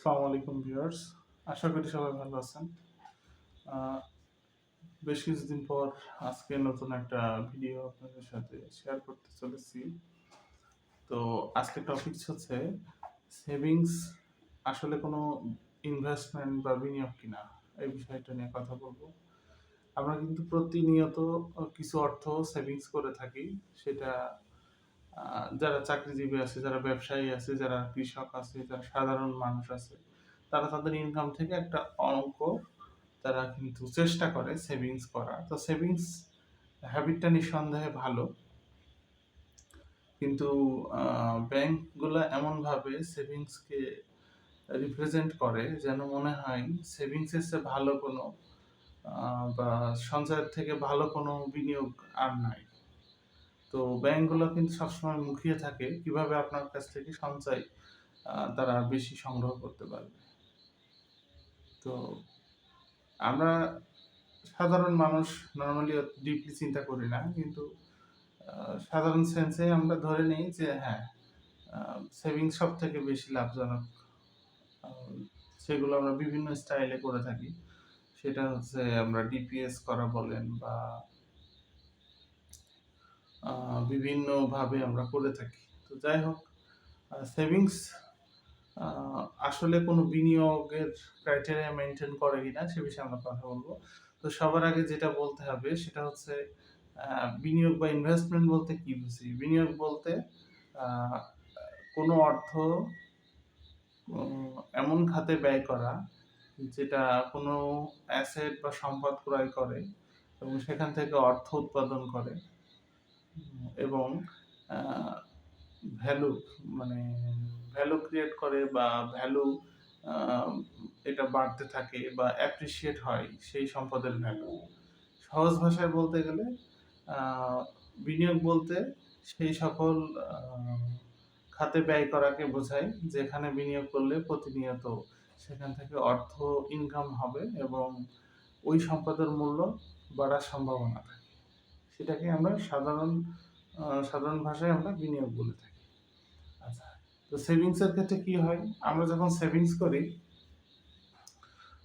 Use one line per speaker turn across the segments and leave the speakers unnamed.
আসসালামু আলাইকুম ভিউয়ার্স। আশা করি সবাই ভালো আছেন। আ বেশ কিছুদিন পর আজকে নতুন একটা ভিডিও আপনাদের সাথে শেয়ার করতে চলেছি। তো আজকের টপিকস হচ্ছে সেভিংস আসলে কোনো ইনভেস্টমেন্ট বা বিনিয়োগ কিনা? এই বিষয়টা নিয়ে কথা বলব। আমরা কিন্তু প্রতিনিয়ত কিছু অর্থ সেভিংস করে থাকি। সেটা আ যারা চাকরিজীবী আছে, যারা ব্যবসায়ী আছে, যারা কৃষক আছে, যারা সাধারণ মানুষ আছে, তারা তাদের ইনকাম থেকে একটা অঙ্ক তারা কিন্তু চেষ্টা করে সেভিংস করার। তো সেভিংস হ্যাবিটটা নিঃসন্দেহে ভালো। কিন্তু আ ব্যাংকগুলা এমনভাবে সেভিংসকে রিপ্রেজেন্ট করে যেন মনে হয় সেভিংস এর চেয়ে ভালো কোনো আ বা সঞ্চয়ের থেকে ভালো কোনো বিনিয়োগ আর নাই। তো ব্যাংকগুলো কিন্তু সবসময় মুখিয়ে থাকে কিভাবে আপনার কাছ থেকে সঞ্চয় তারা বেশি সংগ্রহ করতে পারবে। তো আমরা সাধারণ মানুষ নরমালি ডিপলি চিন্তা করি না। কিন্তু আ সাধারণ সেন্সে আমরা ধরে নেই যে হ্যাঁ, সেভিংস সবথেকে বেশি লাভজনক। আ সেগুলো আমরা বিভিন্ন স্টাইলে করে থাকি। সেটা হচ্ছে আমরা ডিপিএস করা বলেন বা আ বিভিন্নভাবে আমরা করে থাকি। তো যাই হোক, সেভিংস আ আসলে কোনো বিনিয়োগের ক্রাইটেরিয়া মেইনটেইন করে কিনা সে বিষয়ে আমরা কথা বলব। তো সবার আগে যেটা বলতে হবে সেটা হচ্ছে আ বিনিয়োগ বা ইনভেস্টমেন্ট বলতে কি বুঝি? বিনিয়োগ বলতে আ কোনো অর্থ এমন খাতে ব্যয় করা যেটা কোনো অ্যাসেট বা সম্পদ ক্রয় করে এবং সেখান থেকে অর্থ উৎপাদন করে এবং আ ভ্যালু মানে ভ্যালু ক্রিয়েট করে বা ভ্যালু আ এটা বাড়তে থাকে বা অ্যাপ্রিশিয়েট হয় সেই সম্পদের ভ্যালু। সহজ ভাষায় বলতে গেলে আ বিনিয়োগ বলতে সেই সকল আ খাতে ব্যয় করাকে বোঝায় যেখানে বিনিয়োগ করলে প্রতিনিয়ত সেখান থেকে অর্থ ইনকাম হবে এবং ওই সম্পদের মূল্য বাড়ার সম্ভাবনা থাকে। সেটাকে আমরা সাধারণ ভাষায় আমরা বিনিয়োগ বলে থাকি। আচ্ছা। তো সেভিংস এর ক্ষেত্রে কি হয়? আমরা যখন সেভিংস করি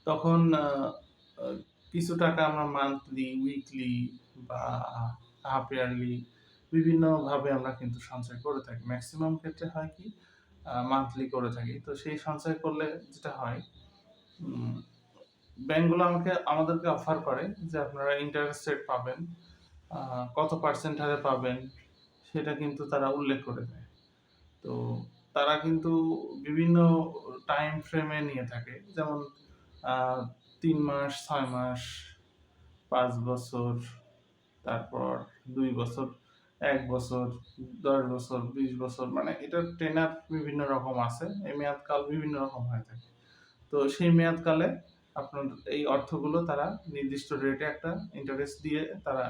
তখন আ কিছু টাকা আমরা মান্থলি, উইকলি বা হাফ ইয়ারলি বিভিন্নভাবে আমরা কিন্তু সঞ্চয় করে থাকি। মেক্সিমাম ক্ষেত্রে হয় কি মান্থলি করে থাকি। তো সেই সঞ্চয় করলে যেটা হয় উম ব্যাংকগুলো আমাদেরকে অফার করে যে আপনারা ইন্টারেস্ট রেট পাবেন। আ কত পার্সেন্ট হারে পাবেন সেটা কিন্তু তারা উল্লেখ করে দেয়। তো তারা কিন্তু বিভিন্ন টাইম ফ্রেমে নিয়ে থাকে। যেমন আ ৩ মাস, ৬ মাস, ৫ বছর, তারপর ২ বছর, ১ বছর, ১০ বছর, ২০ বছর মানে এটার টেনার বিভিন্ন রকম আছে। এই মেয়াদকাল বিভিন্ন রকম হয়ে থাকে। তো সেই মেয়াদকালে আপনার এই অর্থগুলো তারা নির্দিষ্ট রেটে একটা ইন্টারেস্ট দিয়ে তারা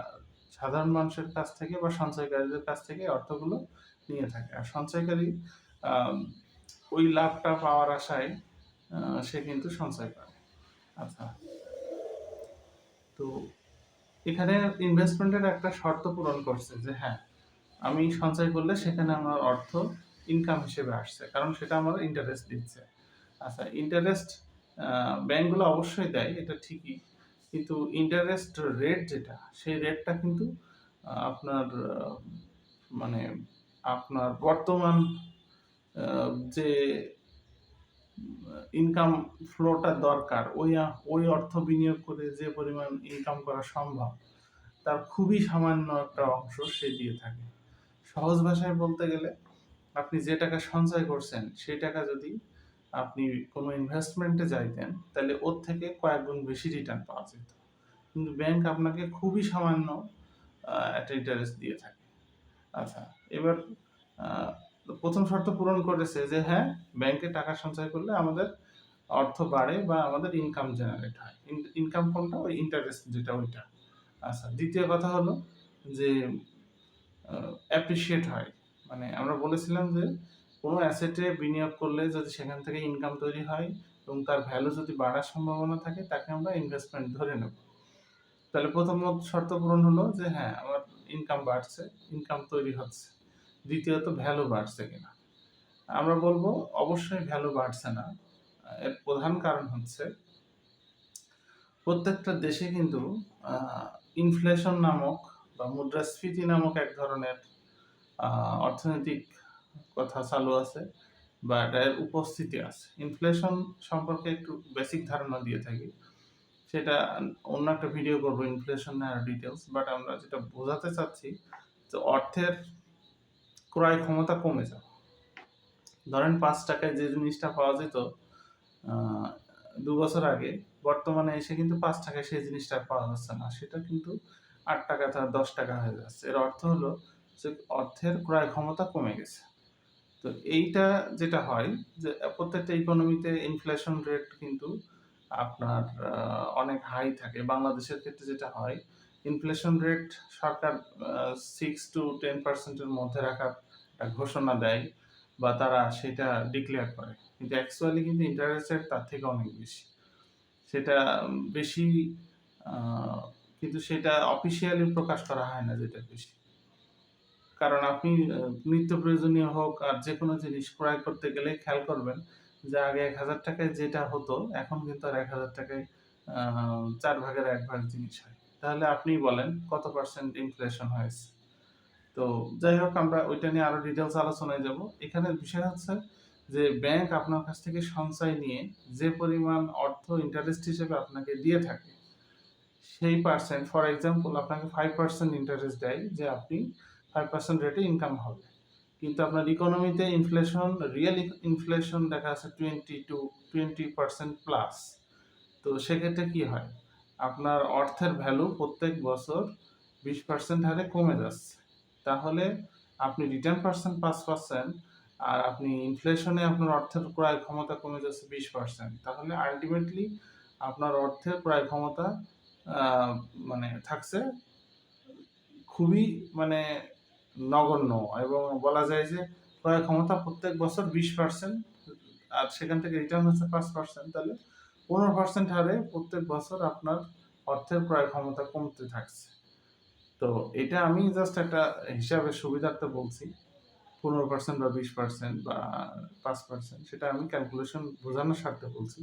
সাধারণ মানুষের কাছ থেকে বা সঞ্চয়কারীদের কাছ থেকে অর্থগুলো নিয়ে থাকে। আর সঞ্চয়কারী আম ওই লাভটা পাওয়ার আশায় আ সে কিন্তু সঞ্চয় করে। আচ্ছা। তো এখানে ইনভেস্টমেন্টের একটা শর্ত পূরণ করছে যে হ্যাঁ, আমি সঞ্চয় করলে সেখানে আমার অর্থ ইনকাম হিসেবে আসছে। কারণ সেটা আমার ইন্টারেস্ট দিচ্ছে। আচ্ছা, ইন্টারেস্ট আ ব্যাংকগুলো অবশ্যই দেয়, এটা ঠিকই। কিন্তু ইন্টারেস্ট রেট যেটা, সেই রেটটা কিন্তু আপনার মানে আপনার বর্তমান আ যে ইনকাম ফ্লোটা দরকার, ওই অর্থ বিনিয়োগ করে যে পরিমাণ ইনকাম করা সম্ভব, তার খুবই সামান্য একটা অংশ সে দিয়ে থাকে। সহজ ভাষায় বলতে গেলে আপনি যে টাকা সঞ্চয় করছেন, সেই টাকা যদি আপনি কোনো ইনভেস্টমেন্টে যাইতেন, তাহলে ওর থেকে কয়েক গুণ বেশি রিটার্ন পাওয়া যেত। কিন্তু ব্যাংক আপনাকে খুবই সামান্য একটা ইন্টারেস্ট দিয়ে থাকে। আচ্ছা, এবার আ ১ম শর্ত পূরণ করেছে যে হ্যাঁ, ব্যাংকে টাকা সঞ্চয় করলে আমাদের অর্থ বাড়ে বা আমাদের ইনকাম জেনারেট হয়। ইনকাম কোনটা? ওই ইন্টারেস্ট যেটা ওইটা। আচ্ছা, ২য় কথা হলো যে আ অ্যাপ্রিশিয়েট হয়। মানে আমরা বলেছিলাম যে কোনো অ্যাসেটে বিনিয়োগ করলে যদি সেখান থেকে ইনকাম তৈরি হয় এবং তার ভ্যালু যদি বাড়ার সম্ভাবনা থাকে তাকে আমরা ইনভেস্টমেন্ট ধরে নেব। তাহলে প্রথমত শর্ত পূরণ হলো যে হ্যাঁ, আমার ইনকাম বাড়ছে, ইনকাম তৈরি হচ্ছে। দ্বিতীয়ত ভ্যালু বাড়ছে কিনা। আমরা বলব অবশ্যই ভ্যালু বাড়ছে না। এর প্রধান কারণ হচ্ছে প্রত্যেকটা দেশে কিন্তু ইনফ্লেশন নামক বা মুদ্রাস্ফীতি নামক এক ধরনের অর্থনৈতিক কথা চালু আছে বা এটার উপস্থিতি আছে। ইনফ্লেশন সম্পর্কে একটু বেসিক ধারণা দিয়ে থাকি। সেটা অন্য একটা ভিডিও করব ইনফ্লেশন আর ডিটেইলস। বাট আমরা যেটা বোঝাতে চাচ্ছি যে অর্থের ক্রয় ক্ষমতা কমে যাওয়া। ধরেন ৳৫ যে জিনিসটা পাওয়া যেত আ ২ বছর আগে, বর্তমানে এসে কিন্তু ৳৫ সেই জিনিসটা আর পাওয়া যাচ্ছে না। সেটা কিন্তু ৳৮ টা ৳১০ হয়ে যাচ্ছে। এর অর্থ হলো যে অর্থের ক্রয় ক্ষমতা কমে গেছে। তো এইটা যেটা হয় যে প্রত্যেকটা ইকোনমিতে ইনফ্লেশন রেট কিন্তু আপনার অনেক হাই থাকে। বাংলাদেশের ক্ষেত্রে যেটা হয়, ইনফ্লেশন রেট সরকার 6 to 10% এর মধ্যে রাখার একটা ঘোষণা দেয় বা তারা সেটা ডিক্লেয়ার করে। কিন্তু অ্যাকচুয়ালি কিন্তু ইন্টারেস্ট রেট তার থেকে অনেক বেশি। সেটা বেশি আ কিন্তু সেটা অফিসিয়ালি প্রকাশ করা হয় না যেটা বেশি। কারণ আপনি নিত্য প্রয়োজনীয় হোক আর যেকোনো জিনিস ক্রয় করতে গেলে খেয়াল করবেন যে আগে ৳১,০০০ যেটা হতো এখন কিন্তু আর ৳১,০০০ আ ৪ ভাগের ১ ভাগ জিনিস হয়। তাহলে আপনিই বলেন কত পার্সেন্ট ইনফ্লেশন হয়েছে? তো যাই হোক আমরা ওইটা নিয়ে আরো ডিটেইলস আলোচনায় যাব। এখানে বিষয় হচ্ছে যে ব্যাংক আপনার কাছ থেকে সঞ্চয় নিয়ে যে পরিমাণ অর্থ ইন্টারেস্ট হিসেবে আপনাকে দিয়ে থাকে সেই পার্সেন্ট ফর এক্সাম্পল আপনাকে 5% ইন্টারেস্ট দেয় যে আপনি 5% রেটে ইনকাম হবে। কিন্তু আপনার ইকোনমিতে ইনফ্লেশন রিয়াল ইনফ্লেশন দেখা যাচ্ছে 20 to 20% প্লাস। তো সেক্ষেত্রে কি হয়? আপনার অর্থের ভ্যালু প্রত্যেক বছর 20% হারে কমে যাচ্ছে। তাহলে আপনি রিটার্ন পাচ্ছেন 5% আর আপনি ইনফ্লেশনে আপনার অর্থের ক্রয় ক্ষমতা কমে যাচ্ছে 20%। তাহলে আল্টিমেটলি আপনার অর্থের ক্রয় ক্ষমতা আ মানে থাকছে খুবই মানে নগণ্য এবং বলা যায় যে ক্রয় ক্ষমতা প্রত্যেক বছর 20% আর সেখান থেকে রিটার্ন হচ্ছে 5% তাহলে 15% হারে প্রত্যেক বছর আপনার অর্থের ক্রয় ক্ষমতা কমতে থাকছে। তো এটা আমি জাস্ট একটা হিসাবের সুবিধার্থে বলছি। 15% বা 20% বা 5% সেটা আমি ক্যালকুলেশন বোঝানোর স্বার্থে বলছি।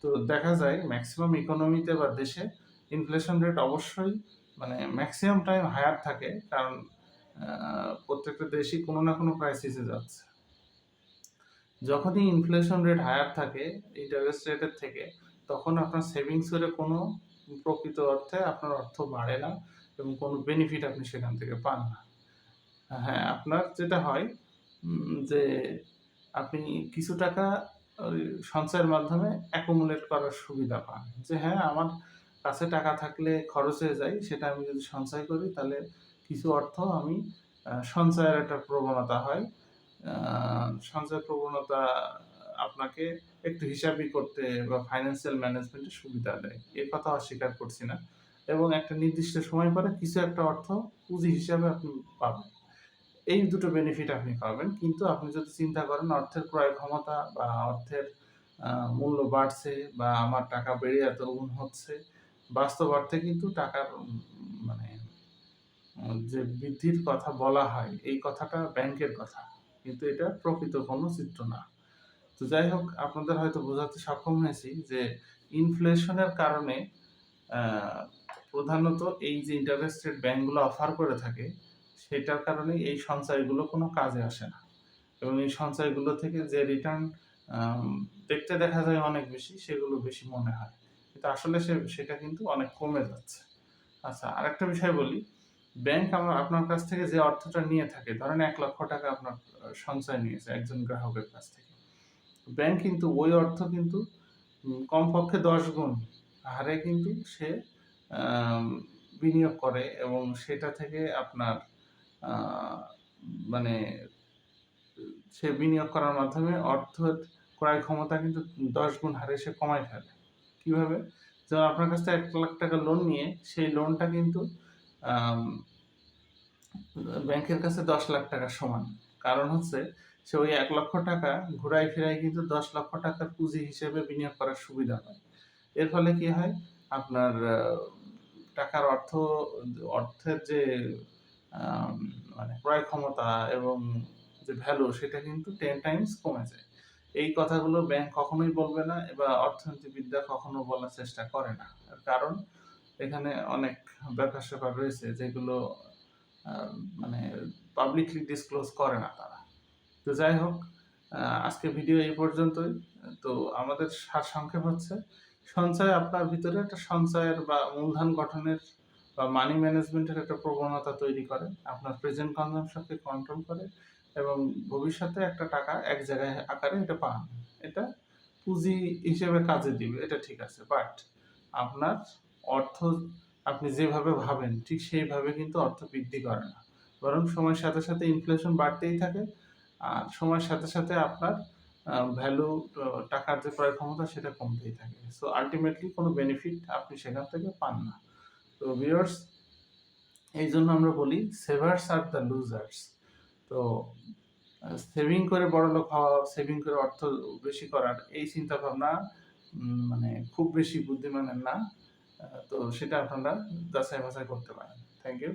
তো দেখা যায় মেক্সিমাম ইকোনমিতে বা দেশে ইনফ্লেশন রেট অবশ্যই মানে মেক্সিমাম টাইম হায়ার থাকে কারণ প্রত্যেকটা দেশই কোনো না কোনো ক্রাইসিসে যাচ্ছে। যখনই ইনফ্লেশন রেট হায়ার থাকে ইন্টারেস্ট রেটের থেকে তখন আপনার সেভিংস করে কোনো প্রকৃত অর্থে আপনার অর্থ বাড়ে না এবং কোনো বেনিফিট আপনি সেখান থেকে পান না। হ্যাঁ, আপনার যেটা হয় যে আপনি কিছু টাকা ওই সঞ্চয়ের মাধ্যমে accumulate করার সুবিধা পান। যে হ্যাঁ, আমার কাছে টাকা থাকলে খরচ হয়ে যায়, সেটা আমি যদি সঞ্চয় করি তাহলে কিছু অর্থ আমি সঞ্চয়ের একটা প্রবণতা হয়। আ সঞ্চয় প্রবণতা আপনাকে একটু হিসাবি করতে বা ফাইন্যান্সিয়াল ম্যানেজমেন্ট এ সুবিধা দেয়। এ কথা অস্বীকার করছি না। এবং একটা নির্দিষ্ট সময় পরে কিছু একটা অর্থ পুঁজি হিসাবে আপনি পাবেন। এই দুটো বেনিফিট আপনি পাবেন। কিন্তু আপনি যদি চিন্তা করেন অর্থের ক্রয় ক্ষমতা বা অর্থের আ মূল্য বাড়ছে বা আমার টাকা বেড়ে এত গুণ হচ্ছে, বাস্তব অর্থে কিন্তু টাকার মানে যে বৃদ্ধির কথা বলা হয়, এই কথাটা ব্যাংকের কথা। কিন্তু এটা প্রকৃত কোনো চিত্র না। তো যাই হোক আপনাদের হয়তো বোঝাতে সক্ষম হয়েছি যে ইনফ্লেশনের কারণে আ প্রধানত এই যে ইন্টারেস্ট রেট ব্যাংকগুলো অফার করে থাকে, সেটার কারণেই এই সঞ্চয়গুলো কোনো কাজে আসে না। এবং এই সঞ্চয়গুলো থেকে যে রিটার্ন আম দেখতে দেখা যায় অনেক বেশি, সেগুলো বেশি মনে হয়। কিন্তু আসলে সেটা কিন্তু অনেক কমে যাচ্ছে। আচ্ছা আরেকটা বিষয় বলি, ব্যাংক আপনার কাছ থেকে যে অর্থটা নিয়ে থাকে, ধরেন ৳১,০০,০০০ আপনার সঞ্চয় নিয়েছে একজন গ্রাহকের কাছ থেকে। ব্যাংক কিন্তু ওই অর্থ কিন্তু কমপক্ষে ১০ গুণ হারে কিন্তু সে আম বিনিয়োগ করে এবং সেটা থেকে আপনার আ মানে সে বিনিয়োগ করার মাধ্যমে অর্থের ক্রয় ক্ষমতা কিন্তু ১০ গুণ হারে সে কমায় ফেলে। কিভাবে? যেমন আপনার কাছ থেকে ৳১,০০,০০০ লোন নিয়ে সেই লোনটা কিন্তু আম ব্যাংকের কাছে ৳১০,০০,০০০ সমান। কারণ হচ্ছে সে ওই ৳১,০০,০০০ ঘুরায় ফিরায় কিন্তু ৳১০,০০,০০০ পুঁজি হিসেবে বিনিয়োগ করার সুবিধা পায়। এর ফলে কি হয়? আপনার টাকার অর্থের যে মানে ক্রয় ক্ষমতা এবং যে ভ্যালু সেটা কিন্তু 10 টাইমস কমে যায়। এই কথাগুলো ব্যাংক কখনোই বলবে না বা অর্থনীতিবিদরা কখনো বলার চেষ্টা করে না। কারণ এখানে অনেক ব্যাপার-স্যাপার রয়েছে যেগুলো আ মানে পাবলিকলি ডিসক্লোজ করে না তারা। তো যাই হোক, আজকের ভিডিও এই পর্যন্তই। তো আমাদের সারসংক্ষেপ হচ্ছে, সঞ্চয় আপনার ভিতরে একটা সঞ্চয়ের বা মূলধন গঠনের বা মানি ম্যানেজমেন্টের একটা প্রবণতা তৈরি করে। আপনার প্রেজেন্ট কনজাম্পশনকে কন্ট্রোল করে এবং ভবিষ্যতে একটা টাকা এক জায়গায় আকারে এটা পান। এটা পুঁজি হিসেবে কাজে দিবে, এটা ঠিক আছে। বাট আপনার অর্থ আপনি যেভাবে ভাবেন ঠিক সেইভাবে কিন্তু অর্থ বৃদ্ধি করে না। বরং সময়ের সাথে, সাথে ইনফ্লেশন বাড়তেই থাকে। আর সময়ের সাথে, সাথে আপনার ভ্যালু টাকার যে ক্রয় ক্ষমতা সেটা কমতেই থাকে। সো আল্টিমেটলি কোনো বেনিফিট আপনি সেখান থেকে পান না। তো ভিউয়ার্স, এইজন্য আমরা বলি সেভারস আর দ্য লুজার্স। তো সেভিং করে বড়লোক হওয়া, সেভিং করে অর্থ বেশি করার এই চিন্তাভাবনা মানে খুব বেশি বুদ্ধিমানের না। তো সেটা আপনারা যাচাই-বাছাই করতে পারেন। Thank you.